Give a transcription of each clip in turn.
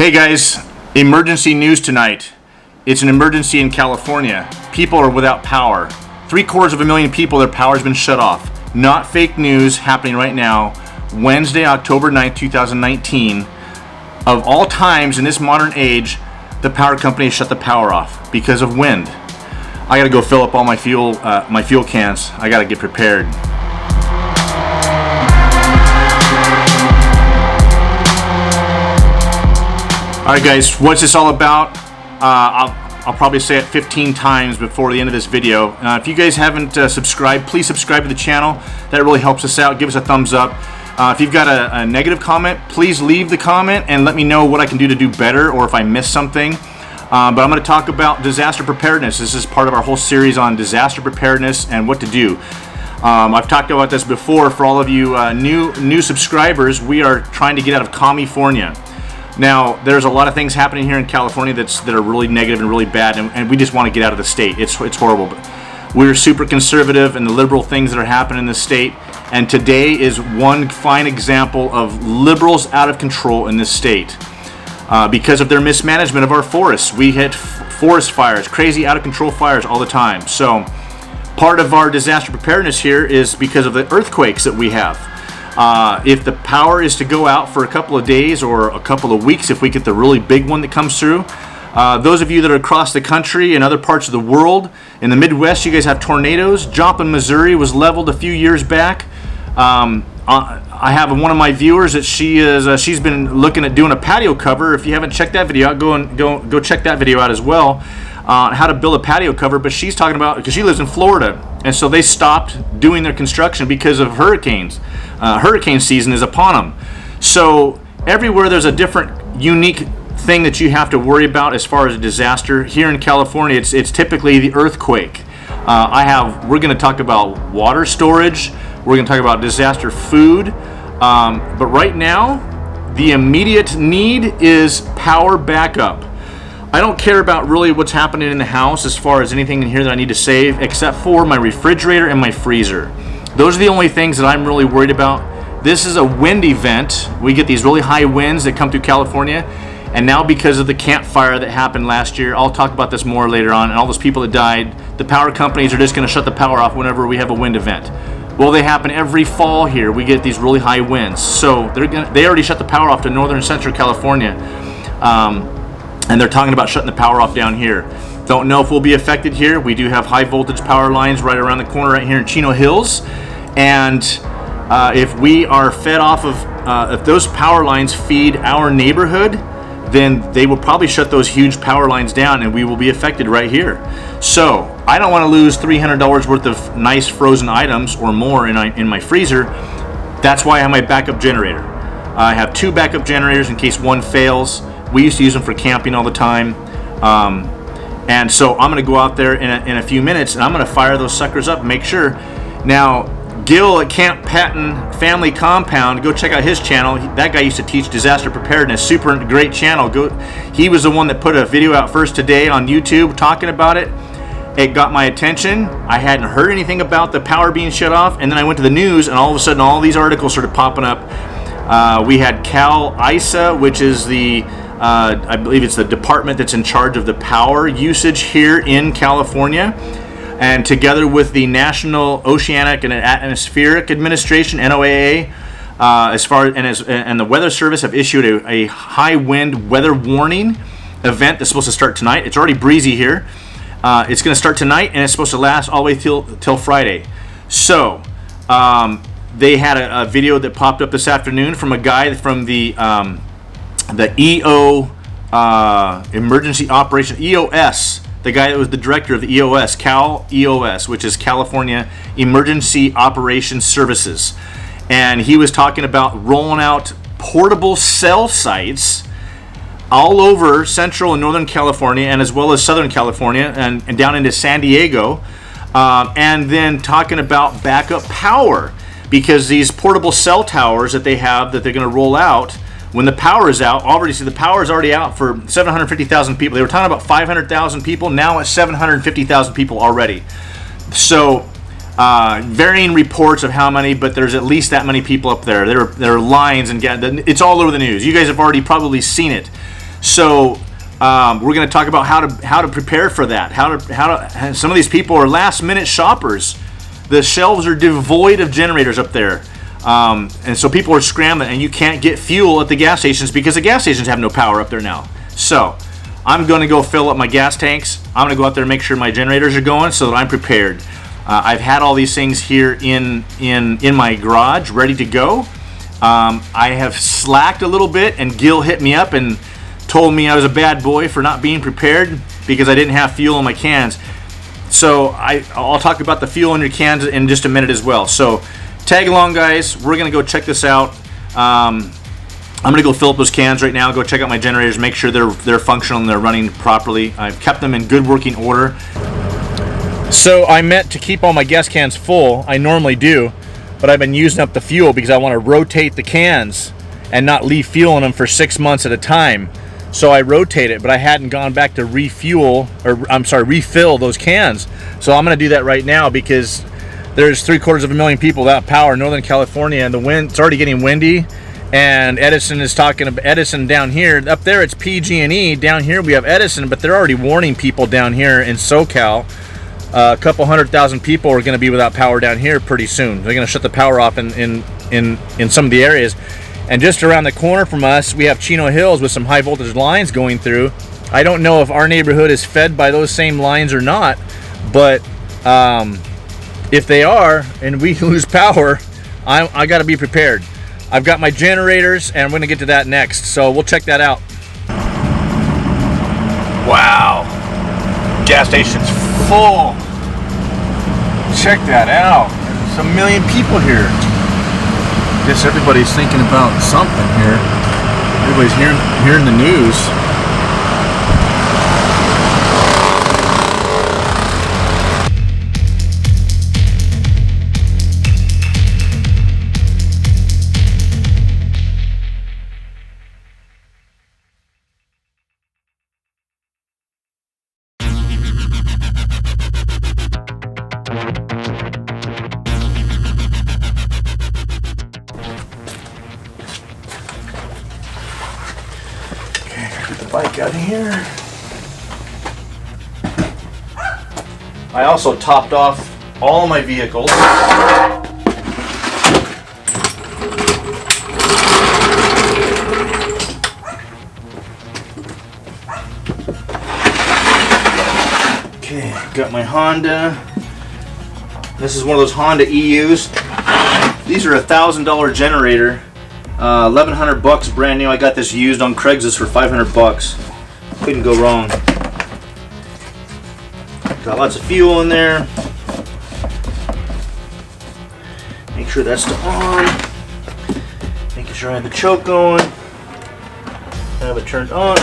Hey guys, emergency news tonight. It's an emergency in California. People are without power. 750,000 people, their power has been shut off. Not fake news, happening right now. Wednesday, October 9th, 2019. Of all times in this modern age, the power company shut the power off because of wind. I gotta go fill up all my fuel cans. I gotta get prepared. Alright guys, what's this all about? I'll probably say it 15 times before the end of this video. If you guys haven't subscribed, please subscribe to the channel. That really helps us out. Give us a thumbs up. If you've got a negative comment, please leave the comment and let me know what I can do to do better or if I missed something. But I'm going to talk about disaster preparedness. This is part of our whole series on disaster preparedness and what to do. I've talked about this before. For all of you new subscribers, we are trying to get out of California. Now, there's a lot of things happening here in California that are really negative and really bad, and we just want to get out of the state. It's horrible. But we're super conservative in the liberal things that are happening in the state, and today is one fine example of liberals out of control in this state. Because of their mismanagement of our forests. We hit forest fires, crazy out of control fires all the time. So part of our disaster preparedness here is because of the earthquakes that we have. If the power is to go out for a couple of days or a couple of weeks, if we get the really big one that comes through, those of you that are across the country and other parts of the world, in the Midwest, you guys have tornadoes. Joplin, Missouri was leveled a few years back. I have one of my viewers that she's been looking at doing a patio cover. If you haven't checked that video out, go check that video out as well. How to build a patio cover, but she's talking about, because she lives in Florida, and so they stopped doing their construction because of hurricanes. Hurricane season is upon them. So everywhere there's a different unique thing that you have to worry about as far as a disaster. Here in California, it's typically the earthquake. We're going to talk about water storage. We're going to talk about disaster food. But right now, the immediate need is power backup. I don't care about really what's happening in the house as far as anything in here that I need to save, except for my refrigerator and my freezer. Those are the only things that I'm really worried about. This is a wind event. We get these really high winds that come through California, and now because of the Camp Fire that happened last year, I'll talk about this more later on, and all those people that died, the power companies are just going to shut the power off whenever we have a wind event. Well, they happen every fall here. We get these really high winds. So they already shut the power off to northern and central California. And they're talking about shutting the power off down here. Don't know if we'll be affected here. We do have high voltage power lines right around the corner right here in Chino Hills. And if we are fed off of, if those power lines feed our neighborhood, then they will probably shut those huge power lines down and we will be affected right here. So I don't want to lose $300 worth of nice frozen items or more in my freezer. That's why I have my backup generator. I have 2 backup generators in case one fails. We used to use them for camping all the time. And so I'm going to go out there in a few minutes and I'm going to fire those suckers up and make sure. Now, Gil at Camp Patton Family Compound, go check out his channel. That guy used to teach disaster preparedness. Super great channel. He was the one that put a video out first today on YouTube talking about it. It got my attention. I hadn't heard anything about the power being shut off, and then I went to the news and all of a sudden all these articles started popping up. We had Cal ISA, which is the I believe it's the department that's in charge of the power usage here in California, and together with the National Oceanic and Atmospheric Administration (NOAA), and the Weather Service have issued a high wind weather warning event that's supposed to start tonight. It's already breezy here. It's going to start tonight and it's supposed to last all the way till Friday. So they had a video that popped up this afternoon from a guy from the EO Emergency Operation EOS, the guy that was the director of the EOS, Cal EOS, which is California Emergency Operations Services, and he was talking about rolling out portable cell sites all over central and northern California, and as well as southern California and down into San Diego, and then talking about backup power, because these portable cell towers that they have that they're going to roll out when the power is out, the power is already out for 750,000 people. They were talking about 500,000 people. Now it's 750,000 people already. So varying reports of how many, but there's at least that many people up there. There are lines, and it's all over the news. You guys have already probably seen it. So we're going to talk about how to prepare for that. Some of these people are last minute shoppers. The shelves are devoid of generators up there. And so people are scrambling, and you can't get fuel at the gas stations because the gas stations have no power up there now. So I'm going to go fill up my gas tanks. I'm going to go out there and make sure my generators are going so that I'm prepared. I've had all these things here in my garage ready to go. I have slacked a little bit, and Gil hit me up and told me I was a bad boy for not being prepared because I didn't have fuel in my cans. So I'll talk about the fuel in your cans in just a minute as well. So tag along, guys. We're going to go check this out. I'm going to go fill up those cans right now, go check out my generators, make sure they're functional and they're running properly. I've kept them in good working order. So I meant to keep all my gas cans full. I normally do, but I've been using up the fuel because I want to rotate the cans and not leave fuel in them for 6 months at a time. So I rotate it, but I hadn't gone back to refill those cans. So I'm going to do that right now because there's 750,000 people without power in Northern California, and the wind, it's already getting windy. And Edison is talking about Edison down here. Up there it's PG&E. Down here we have Edison, but they're already warning people down here in SoCal. A couple 100,000 people are going to be without power down here pretty soon. They're going to shut the power off in some of the areas. And just around the corner from us, we have Chino Hills with some high voltage lines going through. I don't know if our neighborhood is fed by those same lines or not, but if they are and we lose power, I got to be prepared. I've got my generators, and I'm going to get to that next. So we'll check that out. Wow. Gas station's full. Check that out. There's 1 million people here. Guess everybody's thinking about something here. Everybody's hearing the news. Bike out of here. I also topped off all my vehicles. Okay, got my Honda. This is one of those Honda EUs. These are a $1,000 generator. $1,100 brand new. I got this used on Craigslist for $500. Couldn't go wrong. Got lots of fuel in there. Make sure that's still on. Making sure I have the choke going. Have it turned on.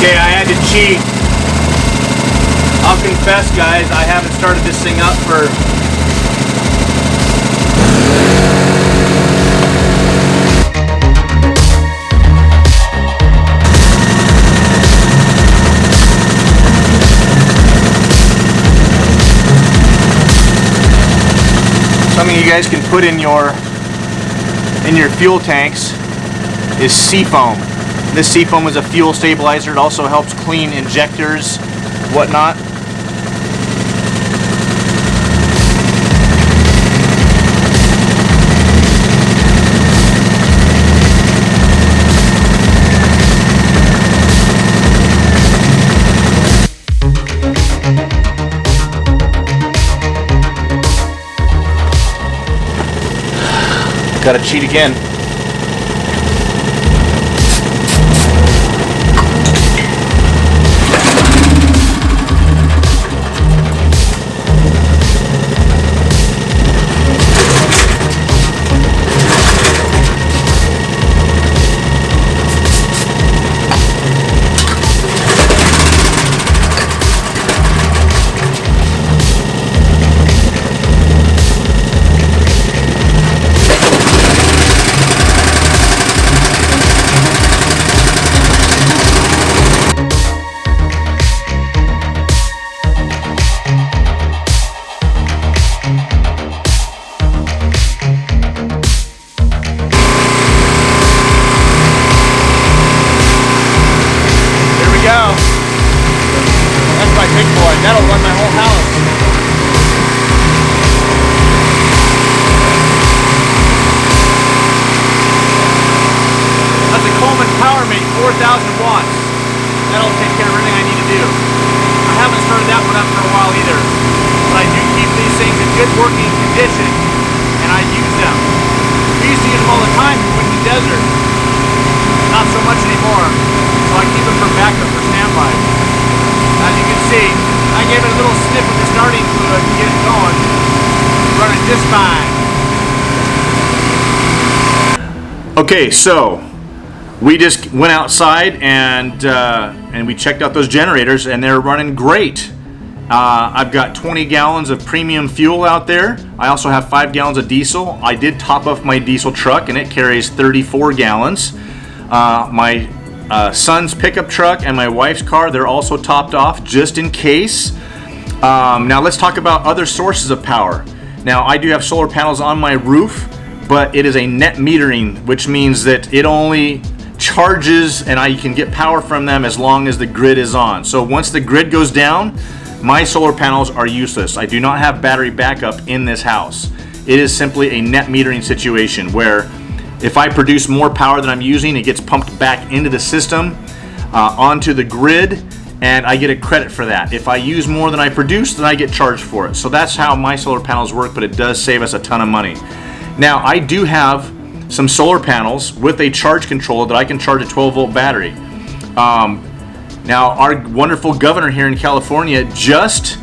Okay, I had to cheat. I'll confess, guys, I haven't started this thing up for guys can put in your fuel tanks is seafoam. This seafoam is a fuel stabilizer. It also helps clean injectors, whatnot. Gotta cheat again. That's my big boy. That'll run my whole house. That's a Coleman PowerMate 4,000 watts. That'll take care of everything I need to do. I haven't started that one up for a while either, but I do keep these things in good working condition, and I use them. We used to use them all the time in the desert. Not so much anymore, so I keep them for backup, for standby. As you can see, I gave it a little sniff of the starting fluid to get it going. Running just fine. Okay, so we just went outside and we checked out those generators, and they're running great. I've got 20 gallons of premium fuel out there. I also have 5 gallons of diesel. I did top off my diesel truck, and it carries 34 gallons. My son's pickup truck and my wife's car, they're also topped off just in case. Now let's talk about other sources of power. Now I do have solar panels on my roof, but it is a net metering, which means that it only charges and I can get power from them as long as the grid is on. So once the grid goes down, my solar panels are useless. I do not have battery backup in this house. It is simply a net metering situation where if I produce more power than I'm using, it gets pumped back into the system, onto the grid, and I get a credit for that. If I use more than I produce, then I get charged for it. So that's how my solar panels work, but it does save us a ton of money. Now, I do have some solar panels with a charge controller that I can charge a 12-volt battery. Now, our wonderful governor here in California just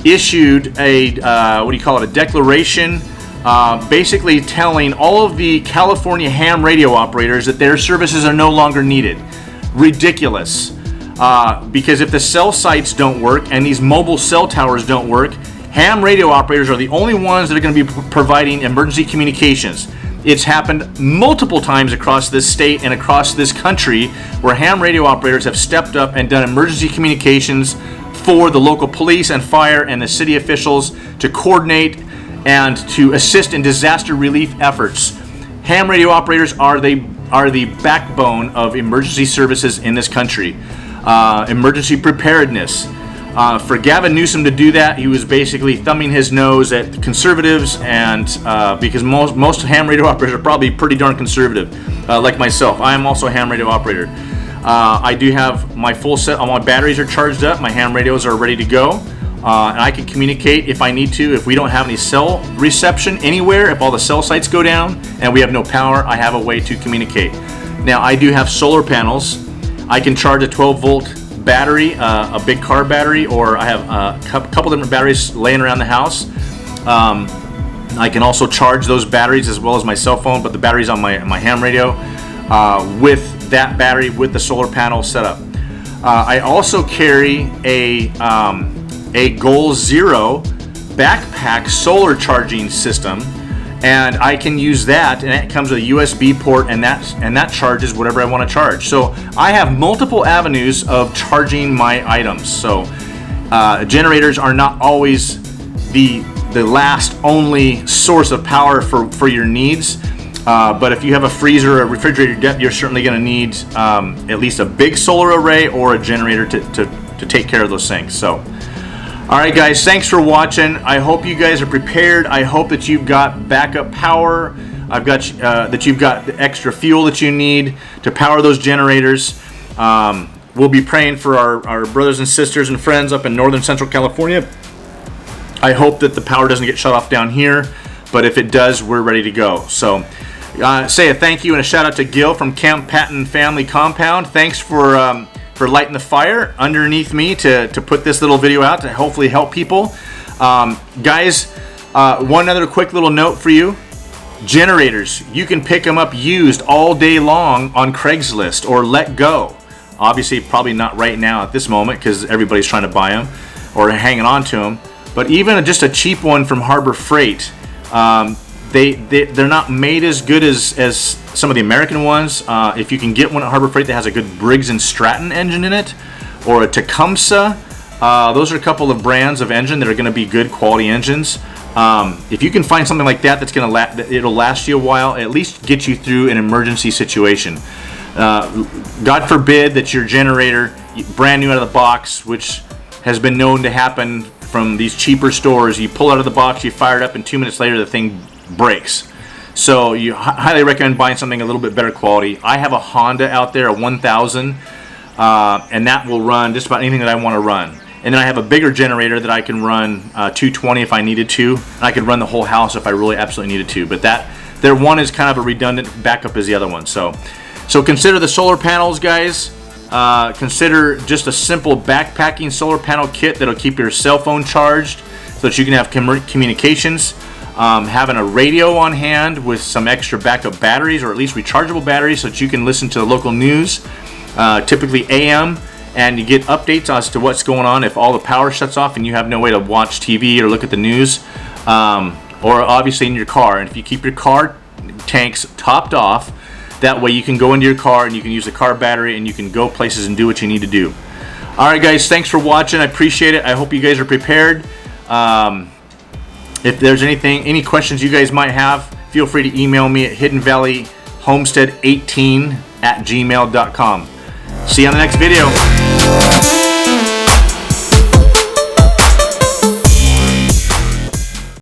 issued a, a declaration basically telling all of the California ham radio operators that their services are no longer needed. Ridiculous. Because if the cell sites don't work and these mobile cell towers don't work, ham radio operators are the only ones that are going to be providing emergency communications. It's happened multiple times across this state and across this country where ham radio operators have stepped up and done emergency communications for the local police and fire and the city officials to coordinate and to assist in disaster relief efforts. Ham radio operators are the backbone of emergency services in this country. Emergency preparedness. For Gavin Newsom to do that, he was basically thumbing his nose at the conservatives, and because most ham radio operators are probably pretty darn conservative, like myself. I am also a ham radio operator. I do have my full set. All my batteries are charged up. My ham radios are ready to go, and I can communicate if I need to. If we don't have any cell reception anywhere, if all the cell sites go down and we have no power, I have a way to communicate. Now, I do have solar panels. I can charge a 12-volt battery, a big car battery, or I have a couple different batteries laying around the house. I can also charge those batteries as well as my cell phone, but the battery's on my ham radio with that battery with the solar panel set up. I also carry a Goal Zero backpack solar charging system, and I can use that, and it comes with a USB port, and that charges whatever I want to charge. So I have multiple avenues of charging my items. So generators are not always the the last only source of power for your needs. But if you have a freezer or a refrigerator, you're certainly going to need at least a big solar array or a generator to take care of those things. So, all right, guys, thanks for watching. I hope you guys are prepared. I hope that you've got backup power. That you've got the extra fuel that you need to power those generators. We'll be praying for our brothers and sisters and friends up in northern central California. I hope that the power doesn't get shut off down here, but if it does, we're ready to go. So say a thank you and a shout out to Gil from Camp Patton Family Compound. Thanks for lighting the fire underneath me to put this little video out to hopefully help people. Guys, one other quick little note for you. Generators, you can pick them up used all day long on Craigslist or Let Go. Obviously, probably not right now at this moment because everybody's trying to buy them or hanging on to them. But even just a cheap one from Harbor Freight, they're not made as good as some of the American ones. If you can get one at Harbor Freight that has a good Briggs & Stratton engine in it, or a Tecumseh, those are a couple of brands of engine that are going to be good quality engines. If you can find something like that that's going to it'll last you a while, at least get you through an emergency situation. God forbid that your generator, brand new out of the box, which has been known to happen from these cheaper stores, you pull out of the box, you fire it up, and 2 minutes later the thing breaks. So you highly recommend buying something a little bit better quality. I have a Honda out there, a 1000, and that will run just about anything that I want to run. And then I have a bigger generator that I can run 220 if I needed to. And I could run the whole house if I really absolutely needed to. But their one is kind of a redundant backup as the other one. So consider the solar panels, guys. Consider just a simple backpacking solar panel kit that'll keep your cell phone charged so that you can have communications. Having a radio on hand with some extra backup batteries, or at least rechargeable batteries, so that you can listen to the local news, typically AM. And you get updates as to what's going on if all the power shuts off and you have no way to watch TV or look at the news, or obviously in your car. And if you keep your car tanks topped off, that way you can go into your car and you can use the car battery and you can go places and do what you need to do. All right, guys, thanks for watching. I appreciate it. I hope you guys are prepared. If there's any questions you guys might have, feel free to email me at hiddenvalleyhomestead18@gmail.com. See you on the next video.